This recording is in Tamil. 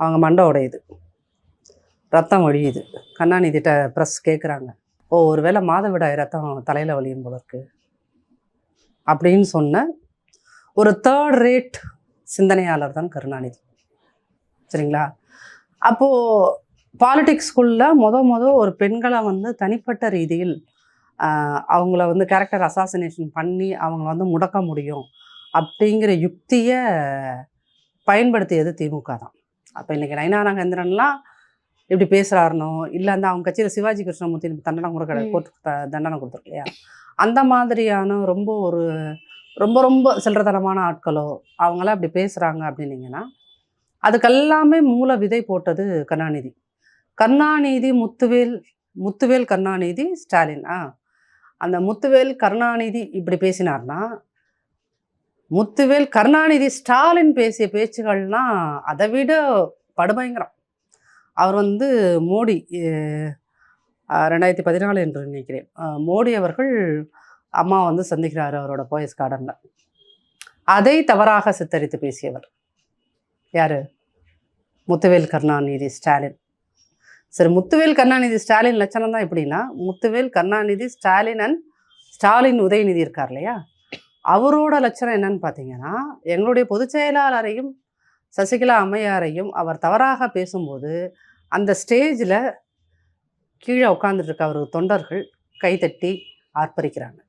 அவங்க மண்டை உடையுது, ரத்தம் வழியுது. கருணாநிதிட்ட ப்ரெஸ் கேட்குறாங்க, ஓ ஒருவேளை மாதவிடாய் ரத்தம் தலையில் வலியும் போல இருக்கு அப்படின்னு சொன்ன ஒரு தேர்ட் ரேட் சிந்தனையாளர் தான் கருணாநிதி. சரிங்களா? அப்போது பாலிடிக்ஸ்குள்ளே ஒரு பெண்களை தனிப்பட்ட ரீதியில் அவங்கள கேரக்டர் அசாசினேஷன் பண்ணி அவங்கள முடக்க முடியும் அப்படிங்கிற யுக்தியை பயன்படுத்தியது திமுக தான். அப்போ இன்றைக்கி நயினா நாகேந்திரன்லாம் இப்படி பேசுகிறாருனோ இல்லை அவங்க கட்சியில் சிவாஜி கிருஷ்ணமூர்த்தி தண்டனை கோர்ட்டு தண்டனை கொடுத்துருக்கு இல்லையா, அந்த மாதிரியான ரொம்ப ரொம்ப சில்லறத்தனமான ஆட்களோ அவங்களாம் அப்படி பேசுகிறாங்க அப்படின்னீங்கன்னா அதுக்கெல்லாமே மூல விதை போட்டது கருணாநிதி. முத்துவேல் கருணாநிதி ஸ்டாலின். அந்த முத்துவேல் கருணாநிதி இப்படி பேசினார்னா, முத்துவேல் கருணாநிதி ஸ்டாலின் பேசிய பேச்சுகள்லாம் அதை விட படுபயங்கரம். அவர் மோடி 2014 என்று நினைக்கிறேன், மோடி அவர்கள் அம்மா சந்திக்கிறாரு அவரோட போயஸ் கார்டனில். அதை தவறாக சித்தரித்து பேசியவர் யார்? முத்துவேல் கருணாநிதி ஸ்டாலின். சரி, முத்துவேல் கருணாநிதி ஸ்டாலின் லட்சணம் தான் எப்படின்னா, முத்துவேல் கருணாநிதி ஸ்டாலின் அண்ட் ஸ்டாலின் உதயநிதி இருக்கார் இல்லையா, அவரோட லட்சணம் என்னன்னு பார்த்தீங்கன்னா, எங்களுடைய பொதுச் செயலாளரையும் சசிகலா அம்மையாரையும் அவர் தவறாக பேசும்போது அந்த ஸ்டேஜில் கீழே உட்காந்துட்டு இருக்க அவர் தொண்டர்கள் கைதட்டி ஆர்ப்பரிக்கிறாங்க.